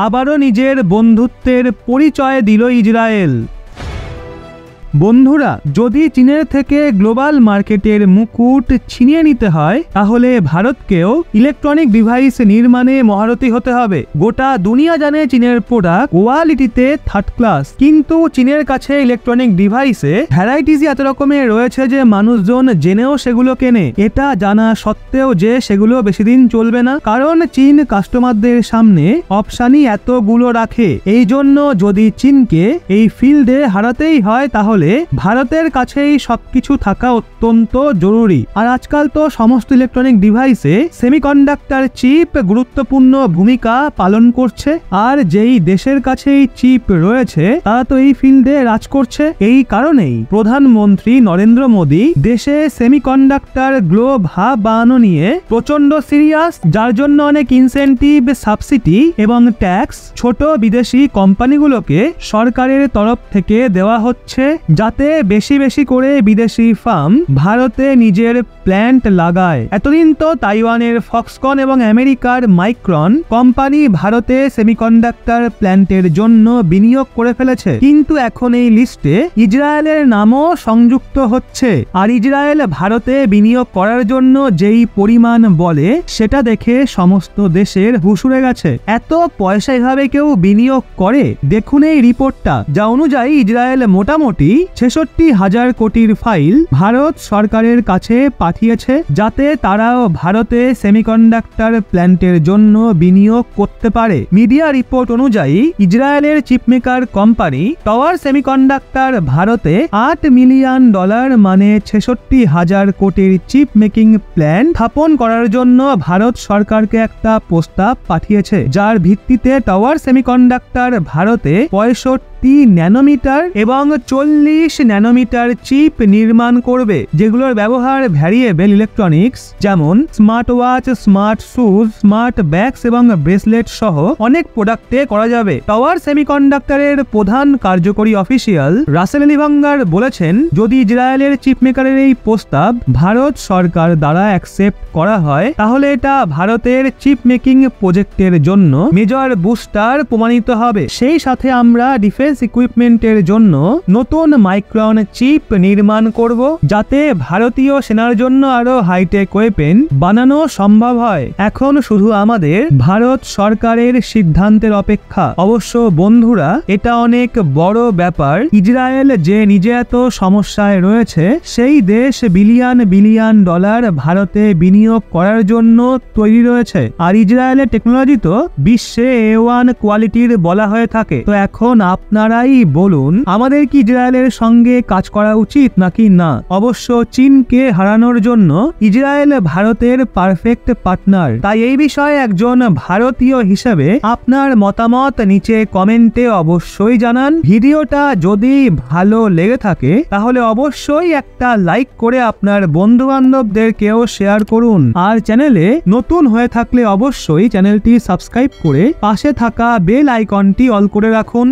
আবারও নিজের বন্ধুত্বের পরিচয় দিল ইসরায়েল। বন্ধুরা, যদি চীনের থেকে গ্লোবাল মার্কেটের মুকুট ছিনিয়ে নিতে হয় তাহলে ভারতকেও ইলেকট্রনিক ডিভাইস নির্মাণে মহারথী হতে হবে। গোটা দুনিয়া জানে চীনের প্রোডাক্ট কোয়ালিটিতে থার্ড ক্লাস, কিন্তু চীনের কাছে ইলেকট্রনিক ডিভাইসে ভ্যারাইটিস এত রকমের রয়েছে যে মানুষজন জেনেও সেগুলো কেনে, এটা জানা সত্ত্বেও যে সেগুলো বেশি দিন চলবে না, কারণ চীন কাস্টমারদের সামনে অপশানই এতগুলো রাখে। এই জন্য যদি চীনকে এই ফিল্ডে হারাতেই হয় তাহলে ভারতের কাছেই সবকিছু থাকা অত্যন্ত জরুরি। আর আজকাল তো সমস্ত ইলেকট্রনিক ডিভাইসে সেমিকন্ডাক্টর চিপ গুরুত্বপূর্ণ ভূমিকা পালন করছে, আর যেই দেশের কাছেই চিপ রয়েছে তারা তো এই ফিল্ডে রাজ করছে। এই কারণেই প্রধানমন্ত্রী নরেন্দ্র মোদী দেশে সেমিকন্ডাক্টর গ্লোব হাব বানানো নিয়ে প্রচন্ড সিরিয়াস, যার জন্য অনেক ইনসেন্টিভ, সাবসিডি এবং ট্যাক্স ছোট বিদেশি কোম্পানিগুলোকে সরকারের তরফ থেকে দেওয়া হচ্ছে, যাতে বেশি বেশি করে বিদেশি ফার্ম ভারতে নিজের প্ল্যান্ট লাগায়। এতদিন তো তাইওয়ানের ফক্সকন এবং আমেরিকার মাইক্রন কোম্পানি ভারতে সেমিকন্ডাক্টর প্ল্যান্টের জন্য বিনিয়োগ করে ফেলেছে, কিন্তু এখন এই লিস্টে ইসরায়েলের নামও সংযুক্ত হচ্ছে। আর ইসরায়েল ভারতে বিনিয়োগ করার জন্য যেই পরিমাণ বলে সেটা দেখে সমস্ত দেশের হুঁশ উড়ে গেছে। এত পয়সা এভাবে কেউ বিনিয়োগ করে? দেখুন এই রিপোর্টটা, যা অনুযায়ী ইসরায়েল মোটামুটি 66,000 কোটির ফাইল ভারত সরকারের কাছে পাঠিয়েছে, যাতে তারাও ভারতে সেমিকন্ডাক্টর প্ল্যান্টের জন্য বিনিয়োগ করতে পারে। মিডিয়া রিপোর্ট অনুযায়ী ইসরায়েলের চিপমেকার কোম্পানি টাওয়ার সেমিকন্ডাক্টর ভারতে $8 মিলিয়ন মানে 66,000 কোটির চিপ মেকিং প্ল্যান্ট স্থাপন করার জন্য ভারত সরকারকে একটা প্রস্তাব পাঠিয়েছে, যার ভিত্তিতে টাওয়ার সেমিকন্ডাক্টর ভারতে 65 ন্যানোমিটার এবং 40 ন্যানোমিটার চিপ নির্মাণ করবে, যেগুলোর ব্যবহার ভ্যারিয়েবল ইলেকট্রনিক্স যেমন smart watch, smart shoes, smart bags এবং ব্রেসলেট সহ অনেক প্রোডাক্টে করা যাবে। টাওয়ার সেমিকন্ডাক্টরের প্রধান কার্যকরী অফিসিয়াল রাসেল লিভাঙ্গার বলেছেন, যদি ইসরায়েলের চিপ মেকারের এই প্রস্তাব ভারত সরকার দ্বারা অ্যাকসেপ্ট করা হয় তাহলে এটা ভারতের চিপ মেকিং প্রজেক্টের জন্য মেজর বুস্টার প্রমাণিত হবে। সেই সাথে আমরা ডিফেন্স ইকুইপমেন্টের জন্য নতুন মাইক্রন চিপ নির্মাণ করব, যাতে ভারতীয় সেনার জন্য আরো হাইটেক ওয়েপেন বানানো সম্ভব হয়। এখন শুধু আমাদের ভারত সরকারের সিদ্ধান্তের অপেক্ষা। অবশ্য বন্ধুরা, এটা অনেক বড় ব্যাপার। ইসরায়েল যে নিজে এত সমস্যায় রয়েছে, সেই দেশ বিলিয়ন বিলিয়ন ডলার ভারতে বিনিয়োগ করার জন্য তৈরি রয়েছে। আর ইসরায়েলের টেকনোলজি তো বিশ্বে A1 কোয়ালিটির বলা হয়ে থাকে। তো এখন আপনারাই বলুন, আমাদের কি ইসরায়েলের সঙ্গে কাজ করা উচিত নাকি না? অবশ্য চীনকে হারানোর জন্য ইসরায়েল ভারতের পারফেক্ট পার্টনার। তাই এই বিষয়ে একজন ভারতীয় হিসেবে আপনার মতামত নিচে কমেন্টে অবশ্যই জানান। ভিডিওটা যদি ভালো লেগে থাকে তাহলে অবশ্যই একটা লাইক করে আপনার বন্ধু বান্ধবদেরকেও শেয়ার করুন। আর চ্যানেলে নতুন হয়ে থাকলে অবশ্যই চ্যানেলটি সাবস্ক্রাইব করে পাশে থাকা বেল আইকনটি অল করে রাখুন।